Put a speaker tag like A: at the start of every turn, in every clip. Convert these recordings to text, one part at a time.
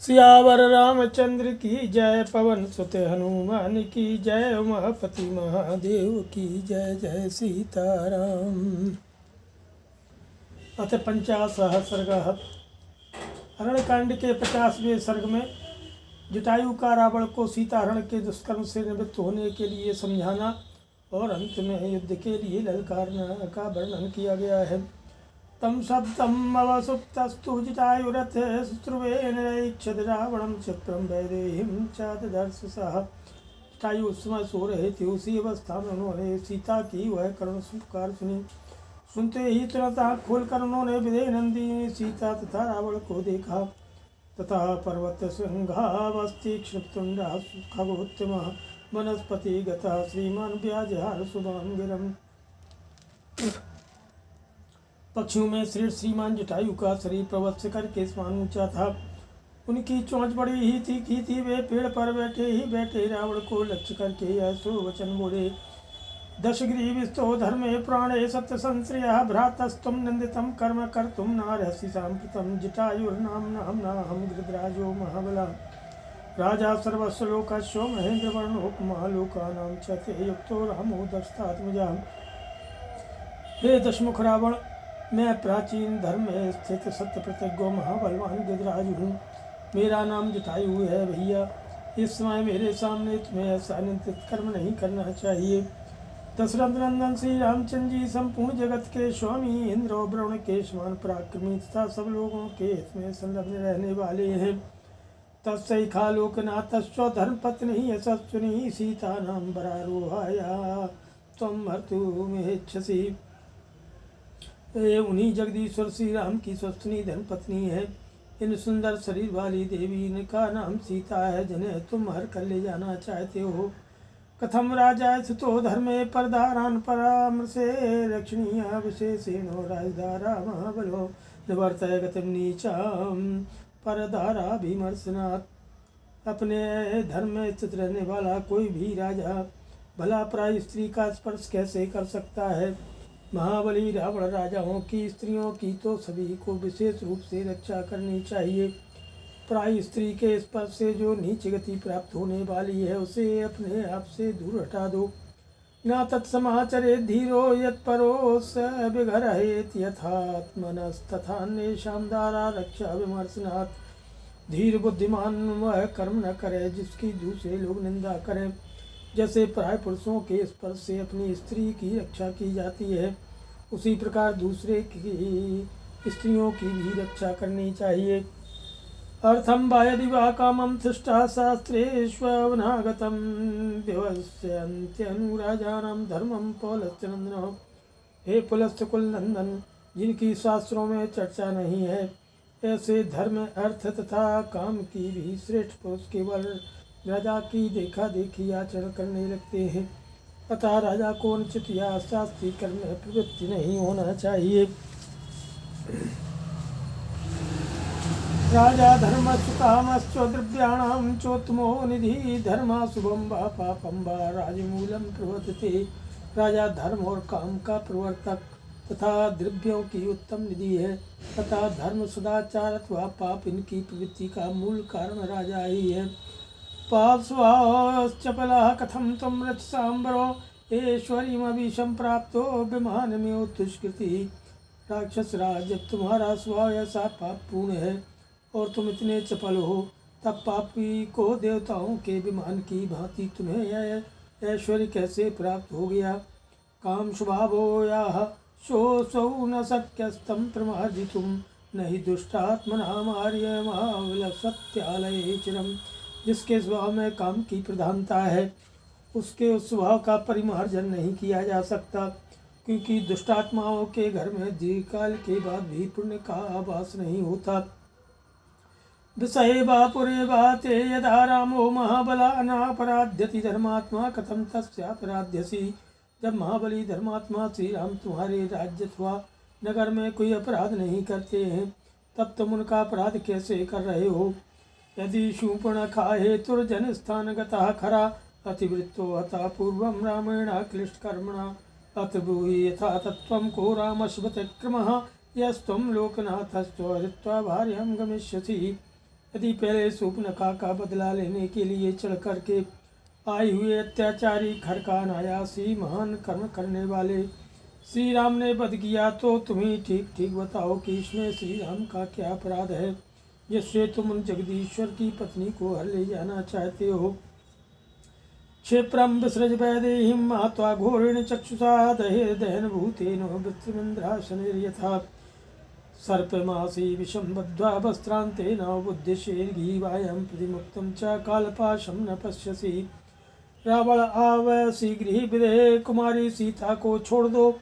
A: सियावर रामचंद्र की जय, पवन सुत हनुमान की जय, उमापति महादेव की जय। जय सीताराम। अथ 50 सर्ग। हरणकांड के 50वें सर्ग में जटायु का रावण को सीताहरण के दुष्कर्म से निवृत्त होने के लिए समझाना और अंत में युद्ध के लिए ललकारना का वर्णन किया गया है। तम शब्दम अवसुप्तस्तु जटायुरथ शुश्रुवेनैक्षत रावणं क्षिप्रं वैदेहीं च ददर्श सः। जटायु उस समय सो रहे थे। उसी अवस्था में उन्होंने सीता की वह करुण पुकार सुनी। सुनते ही तुरंत आँख खोलकर उन्होंने विदेह नंदिनी सीता तथा रावण को देखा। तथा पर्वत श्रृंगावस्ति क्षिप्तुंडा खगोत्तमः वनस्पति गतः श्रीमान व्याजहार शुभां गिरम्। पक्षियों में श्रीमान जटायु का शरीर पर्वत शिखर के समान ऊंचा था। उनकी चोंच बड़ी ही तीखी थी। वे पेड़ पर बैठे रावण को लक्ष्य करके यह सुवचन बोले। दशग्रीविस्तो धर्मे प्राणे सत्य संश्रयः भ्रातस्तुम निंदितम कर्म कर्तुम नार्हसि सांप्रतम। जटायुर्नाम्नाहं गृध्राजो महाबला राजा सर्वस्व लोकस्य महेंद्र वर्णोपमा लोकानां च ते युक्तो रामो दक्षात्मजा। हे दशमुख रावण, मैं प्राचीन धर्म में स्थित सत्य प्रतिज्ञ महाबलवान गजराज हूँ। मेरा नाम जटायु है। भैया, इस समय मेरे सामने तुम्हें ऐसा निंदित कर्म नहीं करना चाहिए। दशरथ नंदन श्री रामचंद्र जी संपूर्ण जगत के स्वामी, इंद्र और वरुण के समान पराक्रमी तथा सब लोगों के हित में संलग्न रहने वाले हैं। तत्सैखा लोकनाथस्व धर्मपत्नी यशस्विनी सीता नाम वरारोहाया त्वं भर्तुमिच्छसि। उन्हीं जगदीश्वर श्री राम की स्वस्तनी धर्मपत्नी है। इन सुंदर शरीर वाली देवी इनका नाम सीता है, जिन्हें तुम हर कर ले जाना चाहते हो। कथम राजा स्थितो धर्मे परदारान परामर्शे रक्षणीय विशेषेण राजदारा महाबलो निवर्तय गतिम नीचाम परदारा विमर्शनात्। अपने धर्म में स्थित रहने वाला कोई भी राजा भला पराई स्त्री का स्पर्श कैसे कर सकता है। महाबली रावण राजाओं की स्त्रियों की तो सभी को विशेष रूप से रक्षा करनी चाहिए। पराई स्त्री के स्पर्श से जो नीच गति प्राप्त होने वाली है, उसे अपने आप से दूर हटा दो। न तत्समाचरे धीरो यत्परो स विघरहेत यथात्मनस्तथान्येषां दारा रक्षा विमर्शनात्। धीर बुद्धिमान वह कर्म न करे जिसकी दूसरे लोग निंदा करें। जैसे पराय पुरुषों के स्पर्श से अपनी स्त्री की रक्षा की जाती है, उसी प्रकार दूसरे की स्त्रियों की भी रक्षा करनी चाहिए। अर्थम वा यदि वा कामं सृष्टा शास्त्रेष्वनागतं व्यवस्यन्त्यनुराजानां धर्मं पौलस्त्यनंदन। हे पुलस्त्य कुल नंदन, जिनकी शास्त्रों में चर्चा नहीं है, ऐसे धर्म अर्थ तथा काम की भी श्रेष्ठ पुरुष केवल राजा की देखा देखी आचरण करने लगते हैं। अतः राजा को अनुचित या शास्त्रीय कर्म में प्रवृत्ति नहीं होना चाहिए। राजा धर्मस्ुकामश्च द्रव्याणां चोत्तमो निधि धर्म शुभम वा पापम वा राजमूलम प्रवर्तते। राजा धर्म और काम का प्रवर्तक तथा द्रव्यों की उत्तम निधि है। तथा धर्म सदाचार अथवा पाप इनकी प्रवृत्ति का मूल कारण राजा ही है। पार्श्वाश्चपलः कथं त्वं रजसाम्बरो ऐश्वर्यमभीशं प्राप्तो विमानमेवोत्तुष्कृति। राक्षस राज, जब तुम्हारा स्वभाव ऐसा पापपूर्ण है और तुम इतने चपल हो, तब पापी को देवताओं के विमान की भांति तुम्हें यह ऐश्वर्य कैसे प्राप्त हो गया। काम स्वभावो याः सोऽसौ न शक्यस्तं प्रमार्जितुं न हि दुष्टात्मनामार्यमाविलसत्यालये चिरम्। जिसके स्वभाव में काम की प्रधानता है, उसके उस स्वभाव का परिमार्जन नहीं किया जा सकता, क्योंकि दुष्टात्माओं के घर में दीर्घकाल के बाद भी पुण्य का आभास नहीं होता। विषये वा पुरे वा ते यदा रामो महाबला नापराध्यति धर्मात्मा कथम तस्यापराध्यसि। जब महाबली धर्मात्मा श्री राम तुम्हारे राज्य अथवा नगर में कोई अपराध नहीं करते हैं, तब तुम उनका अपराध कैसे कर रहे हो। यदि शूर्पणखा हेतुर्जन स्थान गतः खरा अतिवृत्तो हता पूर्वं रामेण क्लिष्टकर्मणा। अथ ब्रूहि यथा तत्त्वं को रामश्वत्यक्रमः यस्त्वं लोकनाथस्त्व हृत्वा भार्यां गमिष्यसि। यदि पहले शूर्पणखा का बदला लेने के लिए चढ़ करके आए हुए अत्याचारी खरकान अनायासी महान कर्म करने वाले श्री राम ने वध किया, तो तुम ही ठीक ठीक बताओ कि इसमें श्री राम का क्या अपराध है जिससे तुम उन जगदीश्वर की पत्नी को हर ले जाना चाहते हो। क्षिप्रम विसृज वैदेहीं मात्वा घोरेण चक्षुषा दहेर दहन भूतेन वृत्तिमिन्द्रासनैर्यथा सर्पमासी विषं बद्ध्वा वस्त्रान्तेन बुद्धिशेर्घीवायं प्रतिमुक्तं च कालपाशं न पश्यसि। रावण आवैसी गृह विदेह कुमारी सीता को छोड़ दो,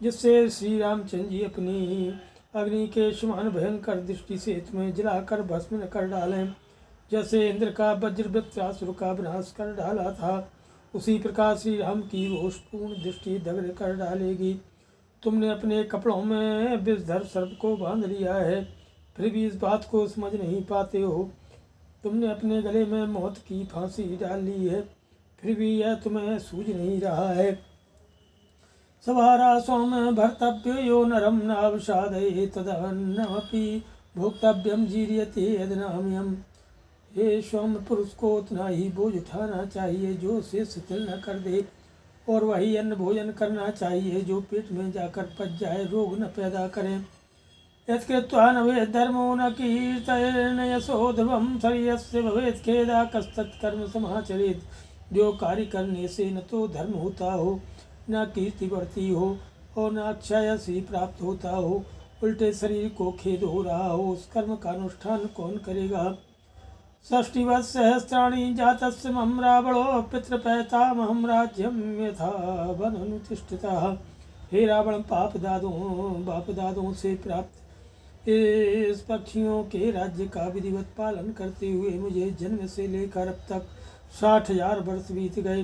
A: जिससे श्री रामचंद्र जी अपनी अग्नि के समान भयंकर दृष्टि से तुम्हें जलाकर भस्म न कर डालें। जैसे इंद्र का वज्रवृत्रासुर का विनाश कर डाला था, उसी प्रकार श्री राम की रोषपूर्ण दृष्टि दग्ध कर डालेगी। तुमने अपने कपड़ों में विषधर सर्प को बांध लिया है, फिर भी इस बात को समझ नहीं पाते हो। तुमने अपने गले में मौत की फांसी डाल ली है, फिर भी यह तुम्हें सूझ नहीं रहा है। सवारा सोम भर्तव्य यो नरम नावसादये तदन्नमपि भोक्तव्यम जीर्यते यदनाम्यम। हे स्वम पुरुष को उतना ही बोझ उठाना चाहिए जो उसे शिथिल न कर दे, और वही अन्न भोजन करना चाहिए जो पेट में जाकर पच जाए, रोग न पैदा करें। यत्कृत्वा न भवेत् धर्मो न कीर्तयेन यशो ध्रुवं शरीरस्य भवेत् खेदा कस्तत्कर्म समाचरेत्। जो कार्य करने से न तो धर्म होता हो, न कीर्ति बढ़ती हो, और न अक्षयसी प्राप्त होता हो, उल्टे शरीर को खेद हो रहा हो, उस कर्म का अनुष्ठान कौन करेगा। षष्टिवत्सहस्राणि जातस्य मम रावणो पितृपैतामहं राज्यं यथा वननुतिष्ठितः। हे रावण, बाप दादों से प्राप्त इस पक्षियों के राज्य का विधिवत पालन करते हुए मुझे जन्म से लेकर अब तक 60,000 वर्ष बीत गए।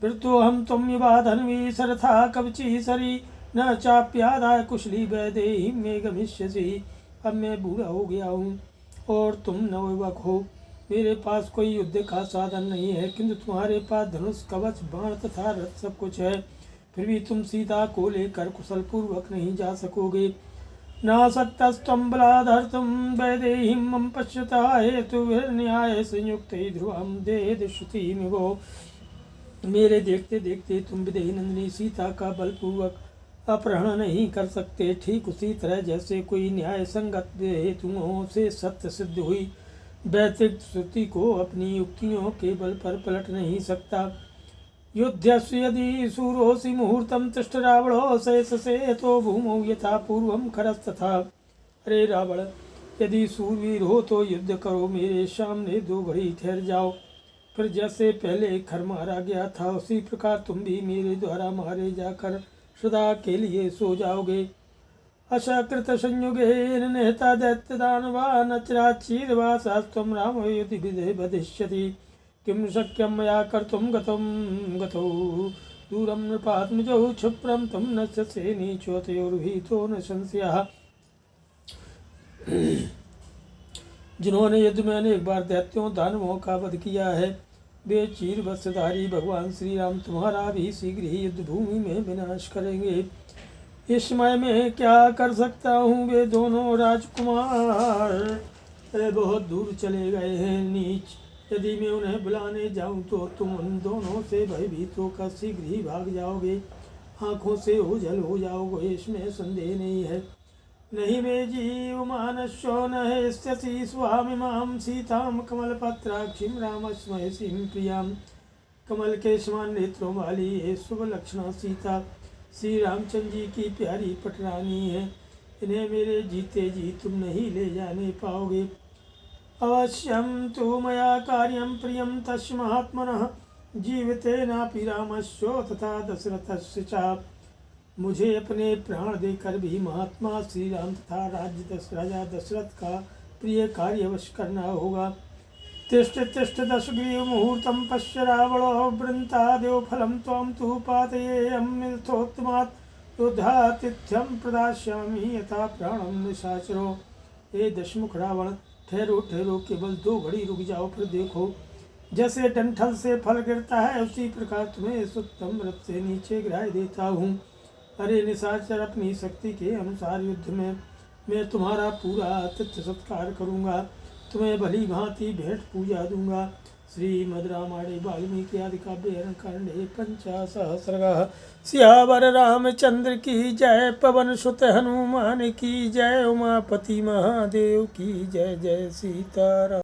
A: वृतो हम तुम युवा धन्वी सरथा कवची सरी न चाप्यादाय कुशली वैदेही में गमिष्यसि। अब मैं बूढ़ा हो गया हूँ और तुम नवयुवक हो। मेरे पास कोई युद्ध का साधन नहीं है, किंतु तुम्हारे पास धनुष कवच बाण तथा रथ सब कुछ है। फिर भी तुम सीता को लेकर कुशल पूर्वक नहीं जा सकोगे। न शक्तस्त्वं बलादर्तुं वैदेहीं मम पश्यता हेतुर्न्याय संयुक्त ध्रुवं देदश्रुतिमिवो। मेरे देखते देखते तुम विदेही नंदिनी सीता का बलपूर्वक अपहरण नहीं कर सकते। ठीक उसी तरह जैसे कोई न्याय संगत हेतुओं से सत्य सिद्ध हुई वैदिक श्रुति को अपनी युक्तियों के बल पर पलट नहीं सकता। युद्धस्य यदि शूरोऽसि मुहूर्तं तिष्ठ रावणो शेषसे तो भूमौ यथा पूर्वं खरस्तथा। अरे रावण, यदि सूरवीर हो तो युद्ध करो, मेरे सामने 2 घड़ी ठहर जाओ। फिर जैसे पहले खर मारा गया था, उसी प्रकार तुम भी मेरे द्वारा मारे जाकर सदा के लिए सो जाओगे। अशकृत संयुगेन निहता दैत्यदानवा न चिराच्चिरवासास्त्वं राम युधि वदिष्यति। किं शक्यं मया कर्तुं गतो दूरं नृपात्मजौ क्षिप्रं तं नश्यसे नीचोतयोर्भीतो न संशयः। जिन्होंने युद्ध में अनेक बार दैत्यों दानवों का वध किया है, वे चीर वस्त्रधारी भगवान श्री राम तुम्हारा भी शीघ्र ही युद्ध भूमि में विनाश करेंगे। इस समय में क्या कर सकता हूँ, वे दोनों राजकुमार बहुत दूर चले गए हैं। नीच, यदि मैं उन्हें बुलाने जाऊँ तो तुम उन दोनों से भयभीत होकर शीघ्र ही भाग जाओगे, आँखों से ओझल हो जाओगे, इसमें संदेह नहीं है। नहीं मे जीव मानस्यो न हेष्यसि स्वामिमां सीतां कमलपत्राक्षीं रामस्मयसीं प्रियां। कमल के समान नेत्रों वाली ये शुभ लक्षणा सीता श्री रामचंद्र जी की प्यारी पटरानी है। इन्हें मेरे जीते जी तुम नहीं ले जाने पाओगे। अवश्यम तो मया कार्यम प्रियम तस्य महात्मनः जीवितेनापि रामस्यो तथा दशरथस्य च। मुझे अपने प्राण देकर भी महात्मा श्री राम तथा राजा दशरथ का प्रिय कार्य अवश्य करना होगा। तिष्ठ तिष्ठ दशग्रीव मुहूर्तं पश्य रावणो वृन्तादेव फलं त्वं तु पातयेऽहमिथोत्तमात् युद्धातिथ्यं प्रदास्यामि यथा प्राणं निशाचरो। हे दशमुख रावण, ठहरो ठहरो, केवल 2 घड़ी रुक जाओ, फिर देखो। जैसे डंठल से फल गिरता है, उसी प्रकार तुम्हें इस उत्तम व्रत से नीचे गिराए देता हूँ। अरे निशाचर, अपनी शक्ति के अनुसार युद्ध में मैं तुम्हारा पूरा आतिथ्य सत्कार करूँगा। तुम्हें भली भांति भेंट पूजा दूंगा। श्रीमद् रामायणे वाल्मीकि आदि काव्ये कांडे 50 सियावर रामचंद्र की जय। पवन सुत हनुमान की जय। उमापति महादेव की जय। जय सीताराम।